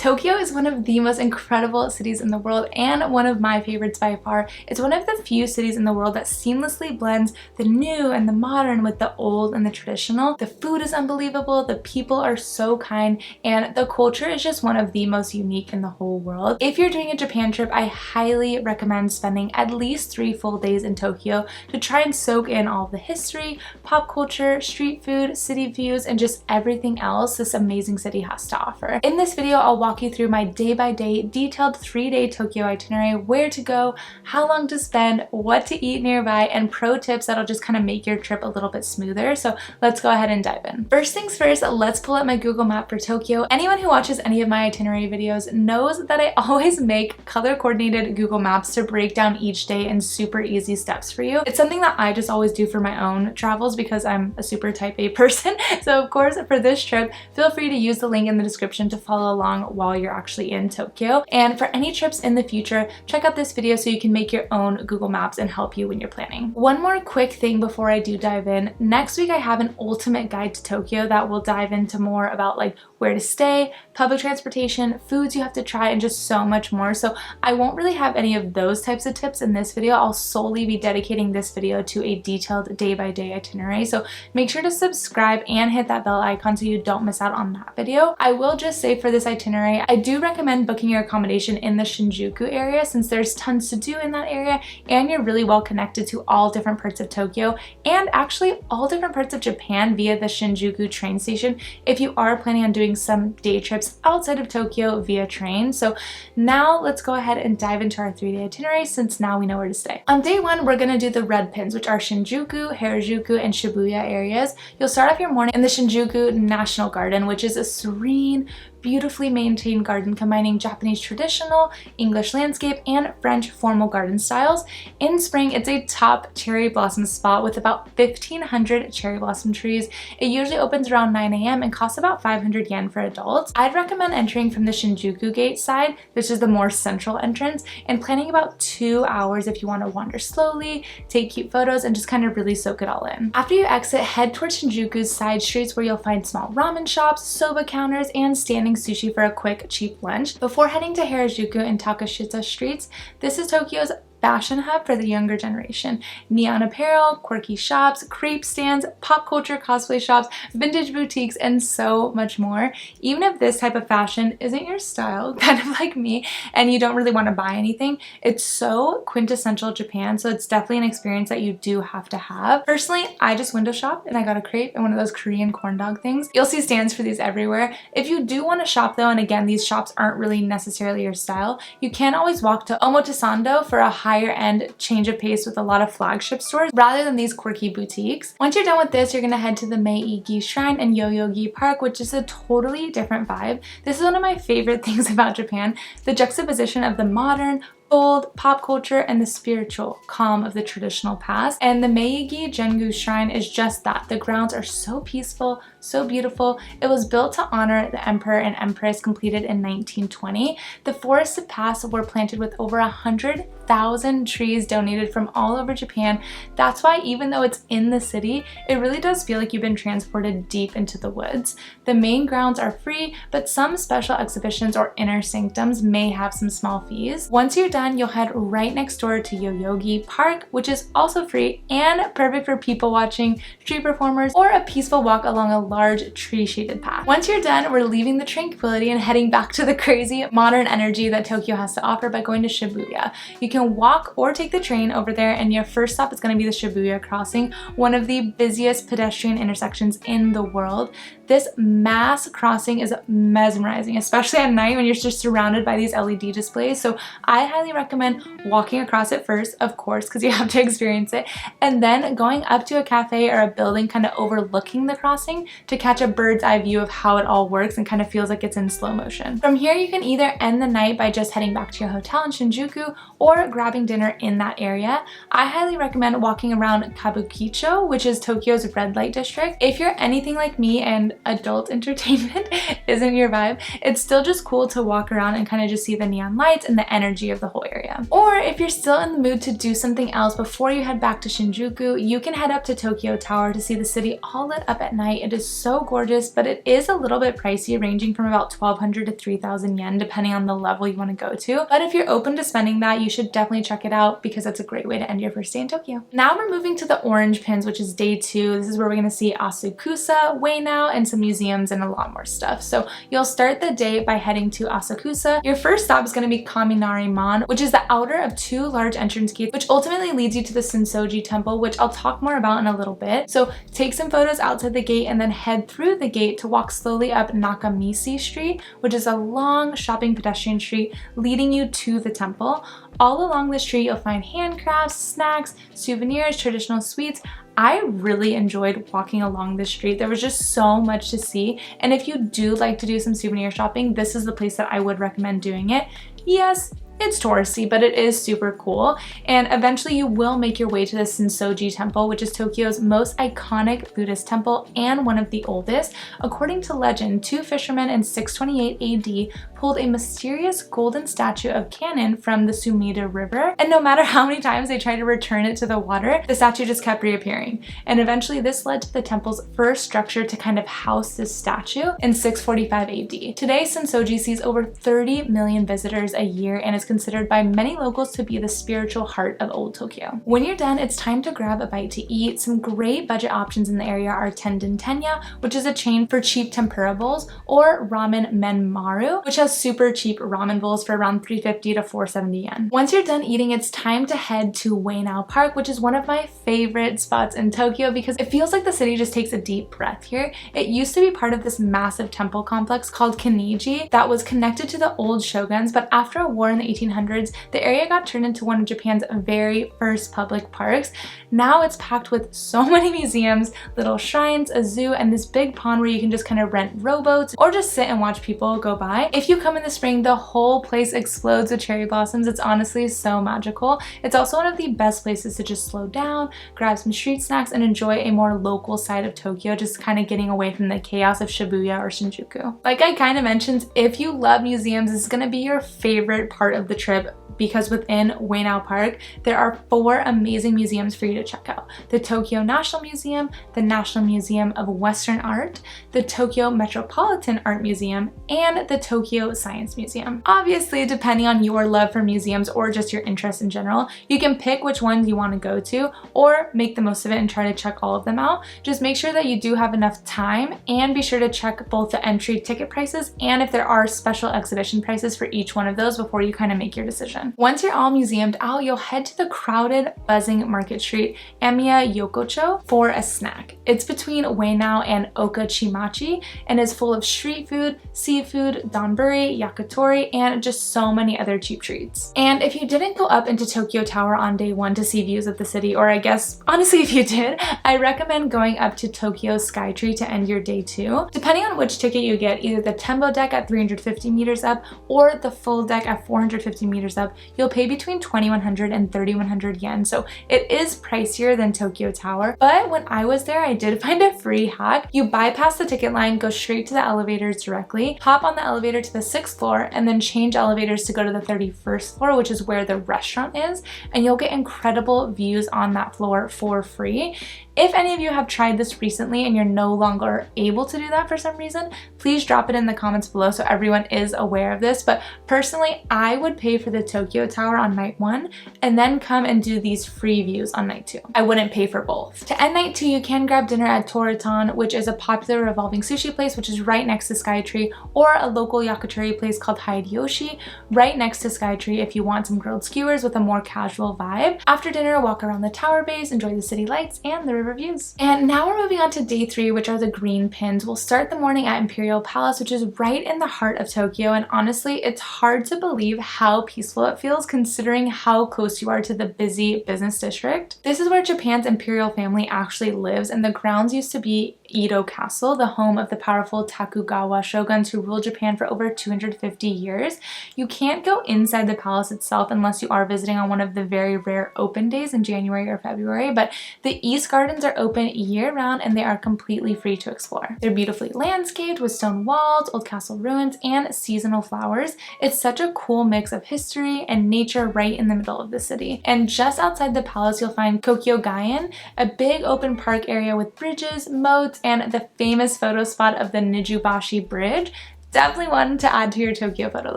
Tokyo is one of the most incredible cities in the world and one of my favorites by far. It's one of the few cities in the world that seamlessly blends the new and the modern with the old and the traditional. The food is unbelievable, the people are so kind, and the culture is just one of the most unique in the whole world. If you're doing a Japan trip, I highly recommend spending at least 3 full days in Tokyo to try and soak in all of the history, pop culture, street food, city views, and just everything else this amazing city has to offer. In this video, I'll walk you through my day-by-day detailed 3-day Tokyo itinerary, where to go, how long to spend, what to eat nearby, and pro tips that'll just kind of make your trip a little bit smoother. So let's go ahead and dive in. First things first, let's pull up my Google map for Tokyo. Anyone who watches any of my itinerary videos knows that I always make color-coordinated Google Maps to break down each day in super easy steps for you. It's something that I just always do for my own travels because I'm a super type A person. So of course, for this trip, feel free to use the link in the description to follow along while you're actually in Tokyo. And for any trips in the future, check out this video so you can make your own Google Maps and help you when you're planning. One more quick thing before I do dive in. Next week, I have an ultimate guide to Tokyo that will dive into more about like where to stay, public transportation, foods you have to try, and just so much more. So I won't really have any of those types of tips in this video. I'll solely be dedicating this video to a detailed day-by-day itinerary. So make sure to subscribe and hit that bell icon so you don't miss out on that video. I will just say for this itinerary, I do recommend booking your accommodation in the Shinjuku area since there's tons to do in that area and you're really well connected to all different parts of Tokyo and actually all different parts of Japan via the Shinjuku train station if you are planning on doing some day trips outside of Tokyo via train. So now let's go ahead and dive into our 3-day itinerary since now we know where to stay. On day 1, we're going to do the red pins, which are Shinjuku, Harajuku, and Shibuya areas. You'll start off your morning in the Shinjuku National Garden, which is a serene, beautifully maintained garden combining Japanese traditional, English landscape, and French formal garden styles. In spring, it's a top cherry blossom spot with about 1,500 cherry blossom trees. It usually opens around 9 a.m. and costs about 500 yen for adults. I'd recommend entering from the Shinjuku gate side, which is the more central entrance, and planning about 2 hours if you want to wander slowly, take cute photos, and just kind of really soak it all in. After you exit, head towards Shinjuku's side streets where you'll find small ramen shops, soba counters, and standing sushi for a quick, cheap lunch. Before heading to Harajuku and Takashita streets, this is Tokyo's fashion hub for the younger generation. Neon apparel, quirky shops, crepe stands, pop culture cosplay shops, vintage boutiques, and so much more. Even if this type of fashion isn't your style, kind of like me, and you don't really want to buy anything, it's so quintessential Japan, so it's definitely an experience that you do have to have. Personally, I just window shop and I got a crepe and one of those Korean corn dog things. You'll see stands for these everywhere. If you do want to shop though, and again, these shops aren't really necessarily your style, you can always walk to Omotesando for a higher end change of pace with a lot of flagship stores rather than these quirky boutiques. Once you're done with this, you're going to head to the Meiji Shrine and Yoyogi Park, which is a totally different vibe. This is one of my favorite things about Japan, the juxtaposition of the modern, old, pop culture, and the spiritual calm of the traditional past. And the Meiji Shrine is just that. The grounds are so peaceful, so beautiful. It was built to honor the emperor and empress, completed in 1920. The forested paths were planted with over 100,000 trees donated from all over Japan. That's why even though it's in the city, it really does feel like you've been transported deep into the woods. The main grounds are free, but some special exhibitions or inner sanctums may have some small fees. Once you're done, you'll head right next door to Yoyogi Park, which is also free and perfect for people watching, street performers, or a peaceful walk along a large tree-shaded path. Once you're done, we're leaving the tranquility and heading back to the crazy modern energy that Tokyo has to offer by going to Shibuya. You can walk or take the train over there, and your first stop is going to be the Shibuya crossing, one of the busiest pedestrian intersections in the world. This mass crossing is mesmerizing, especially at night when you're just surrounded by these LED displays. So I highly recommend walking across it first, of course, because you have to experience it, and then going up to a cafe or a building kind of overlooking the crossing to catch a bird's eye view of how it all works and kind of feels like it's in slow motion. From here, you can either end the night by just heading back to your hotel in Shinjuku or grabbing dinner in that area. I highly recommend walking around Kabukicho, which is Tokyo's red light district. If you're anything like me and and adult entertainment isn't your vibe, it's still just cool to walk around and kind of just see the neon lights and the energy of the whole area. Or if you're still in the mood to do something else before you head back to Shinjuku, you can head up to Tokyo Tower to see the city all lit up at night. It is so gorgeous, but it is a little bit pricey, ranging from about 1,200 to 3,000 yen depending on the level you want to go to. But if you're open to spending that, you should definitely check it out because it's a great way to end your first day in Tokyo. Now we're moving to the orange pins, which is day 2. This is where we're going to see Asakusa, Ueno, and some museums and a lot more stuff. So you'll start the day by heading to Asakusa. Your first stop is going to be Kaminari-mon, which is the outer of 2 large entrance gates, which ultimately leads you to the Sensoji Temple, which I'll talk more about in a little bit. So take some photos outside the gate and then head through the gate to walk slowly up Nakamichi Street, which is a long shopping pedestrian street leading you to the temple. All along the street, you'll find handcrafts, snacks, souvenirs, traditional sweets. I really enjoyed walking along this street. There was just so much to see. And if you do like to do some souvenir shopping, this is the place that I would recommend doing it. Yes, it's touristy, but it is super cool. And eventually you will make your way to the Sensoji Temple, which is Tokyo's most iconic Buddhist temple and one of the oldest. According to legend, 2 fishermen in 628 AD pulled a mysterious golden statue of Kannon from the Sumida River. And no matter how many times they tried to return it to the water, the statue just kept reappearing. And eventually this led to the temple's first structure to kind of house this statue in 645 AD. Today, Sensoji sees over 30 million visitors a year and is considered by many locals to be the spiritual heart of Old Tokyo. When you're done, it's time to grab a bite to eat. Some great budget options in the area are Tenden Tenya, which is a chain for cheap tempura bowls, or Ramen Menmaru, which has super cheap ramen bowls for around 350 to 470 yen. Once you're done eating, it's time to head to Ueno Park, which is one of my favorite spots in Tokyo because it feels like the city just takes a deep breath here. It used to be part of this massive temple complex called Kiniji that was connected to the old shoguns, but after a war in the 1800s, the area got turned into one of Japan's very first public parks. Now it's packed with so many museums, little shrines, a zoo, and this big pond where you can just kind of rent rowboats or just sit and watch people go by. If you come in the spring, the whole place explodes with cherry blossoms. It's honestly so magical. It's also one of the best places to just slow down, grab some street snacks, and enjoy a more local side of Tokyo, just kind of getting away from the chaos of Shibuya or Shinjuku. Like I kind of mentioned, if you love museums, this is going to be your favorite part of the trip because within Ueno Park, there are 4 amazing museums for you to check out. The Tokyo National Museum, the National Museum of Western Art, the Tokyo Metropolitan Art Museum, and the Tokyo Science Museum. Obviously, depending on your love for museums or just your interest in general, you can pick which ones you want to go to or make the most of it and try to check all of them out. Just make sure that you do have enough time and be sure to check both the entry ticket prices and if there are special exhibition prices for each one of those before you kind of make your decision. Once you're all museumed out, you'll head to the crowded, buzzing market street, Amiya Yokocho, for a snack. It's between Ueno and Okachimachi and is full of street food, seafood, donburi, yakitori, and just so many other cheap treats. And if you didn't go up into Tokyo Tower on day 1 to see views of the city, or I guess honestly if you did, I recommend going up to Tokyo Skytree to end your day 2. Depending on which ticket you get, either the Tembo deck at 350 meters up or the full deck at 450 meters up, you'll pay between 2,100 and 3,100 yen. So it is pricier than Tokyo Tower, but when I was there, I did find a free hack. You bypass the ticket line, go straight to the elevators directly, hop on the elevator to the 6th floor, and then change elevators to go to the 31st floor, which is where the restaurant is, and you'll get incredible views on that floor for free. If any of you have tried this recently and you're no longer able to do that for some reason, please drop it in the comments below so everyone is aware of this. But personally, I would pay for the Tokyo Tower on night 1 and then come and do these free views on night 2. I wouldn't pay for both. To end night 2, you can grab dinner at Toriton, which is a popular revolving sushi place which is right next to Skytree, or a local yakitori place called Hideyoshi right next to Skytree if you want some grilled skewers with a more casual vibe. After dinner, walk around the tower base, enjoy the city lights and the reviews. And now we're moving on to day 3, which are the green pins. We'll start the morning at Imperial Palace, which is right in the heart of Tokyo, and honestly, it's hard to believe how peaceful it feels considering how close you are to the busy business district. This is where Japan's imperial family actually lives, and the grounds used to be Edo Castle, the home of the powerful Tokugawa shoguns who ruled Japan for over 250 years. You can't go inside the palace itself unless you are visiting on one of the very rare open days in January or February, but the East Gardens are open year-round and they are completely free to explore. They're beautifully landscaped with stone walls, old castle ruins, and seasonal flowers. It's such a cool mix of history and nature right in the middle of the city. And just outside the palace, you'll find Kokyogayen, a big open park area with bridges, moats, and the famous photo spot of the Nijubashi Bridge. Definitely one to add to your Tokyo photo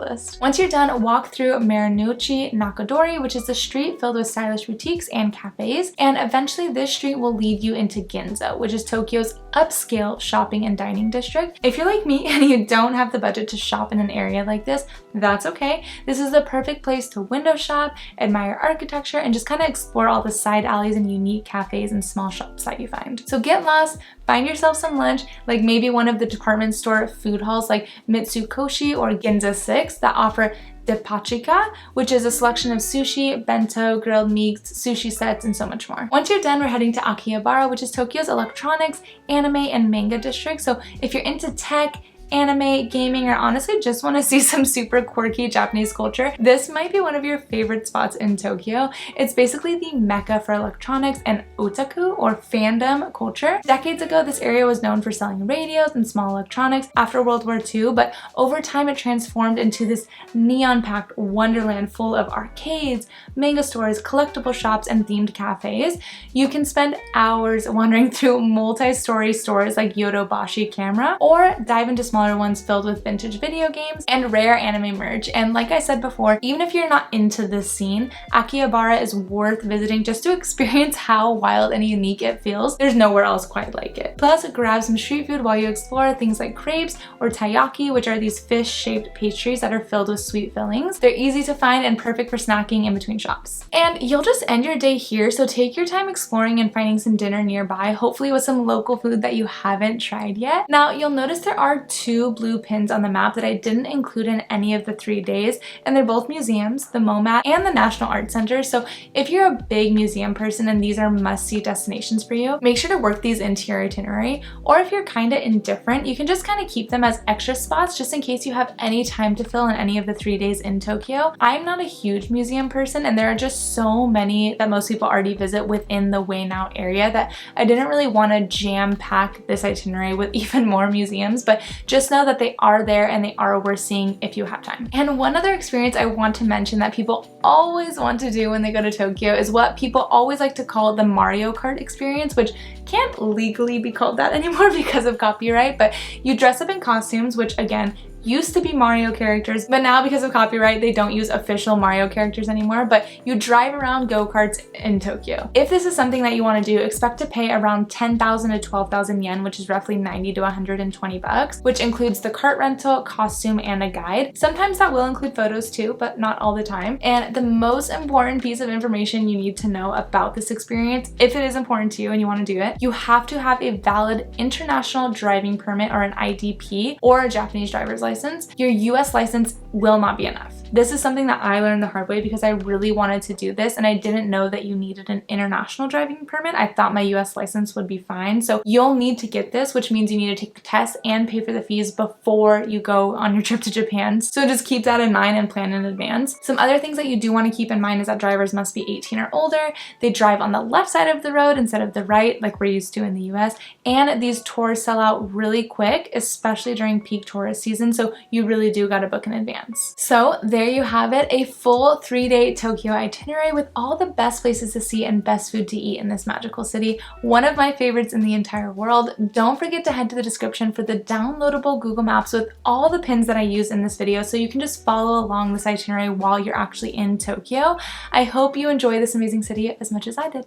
list. Once you're done, walk through Marunouchi Nakadori, which is a street filled with stylish boutiques and cafes, and eventually this street will lead you into Ginza, which is Tokyo's upscale shopping and dining district. If you're like me and you don't have the budget to shop in an area like this, that's okay. This is the perfect place to window shop, admire architecture, and just kind of explore all the side alleys and unique cafes and small shops that you find. So get lost, find yourself some lunch, like maybe one of the department store food halls like Mitsukoshi or Ginza 6 that offer Depachika, which is a selection of sushi, bento, grilled meats, sushi sets, and so much more. Once you're done, we're heading to Akihabara, which is Tokyo's electronics, anime, and manga district. So if you're into tech, anime, gaming, or honestly just want to see some super quirky Japanese culture, this might be one of your favorite spots in Tokyo. It's basically the mecca for electronics and otaku or fandom culture. Decades ago, this area was known for selling radios and small electronics after World War II, but over time it transformed into this neon-packed wonderland full of arcades, manga stores, collectible shops, and themed cafes. You can spend hours wandering through multi-story stores like Yodobashi Camera, or dive into smaller ones filled with vintage video games and rare anime merch. And like I said before, even if you're not into this scene, Akihabara is worth visiting just to experience how wild and unique it feels. There's nowhere else quite like it. Plus, grab some street food while you explore, things like crepes or taiyaki, which are these fish-shaped pastries that are filled with sweet fillings. They're easy to find and perfect for snacking in between shops. And you'll just end your day here, so take your time exploring and finding some dinner nearby, hopefully with some local food that you haven't tried yet. Now, you'll notice there are two blue pins on the map that I didn't include in any of the 3 days, and they're both museums, the MoMA and the National Art Center. So if you're a big museum person and these are must-see destinations for you, make sure to work these into your itinerary. Or if you're kind of indifferent, you can just kind of keep them as extra spots just in case you have any time to fill in any of the 3 days in Tokyo. I'm not a huge museum person, and there are just so many that most people already visit within the Ueno area that I didn't really want to jam-pack this itinerary with even more museums, but just know that they are there and they are worth seeing if you have time. And one other experience I want to mention that people always want to do when they go to Tokyo is what people always like to call the Mario Kart experience, which can't legally be called that anymore because of copyright, but you dress up in costumes, which again, used to be Mario characters, but now because of copyright, they don't use official Mario characters anymore, but you drive around go-karts in Tokyo. If this is something that you want to do, expect to pay around 10,000 to 12,000 yen, which is roughly 90 to 120 bucks, which includes the cart rental, costume, and a guide. Sometimes that will include photos too, but not all the time. And the most important piece of information you need to know about this experience, if it is important to you and you want to do it, you have to have a valid international driving permit or an IDP or a Japanese driver's license. Your US license will not be enough. This is something that I learned the hard way because I really wanted to do this and I didn't know that you needed an international driving permit. I thought my US license would be fine. So you'll need to get this, which means you need to take the test and pay for the fees before you go on your trip to Japan. So just keep that in mind and plan in advance. Some other things that you do want to keep in mind is that drivers must be 18 or older. They drive on the left side of the road instead of the right, like we're used to in the US. And these tours sell out really quick, especially during peak tourist season. So you really do got to book in advance. So there you have it, a full 3-day Tokyo itinerary with all the best places to see and best food to eat in this magical city. One of my favorites in the entire world. Don't forget to head to the description for the downloadable Google Maps with all the pins that I use in this video so you can just follow along this itinerary while you're actually in Tokyo. I hope you enjoy this amazing city as much as I did.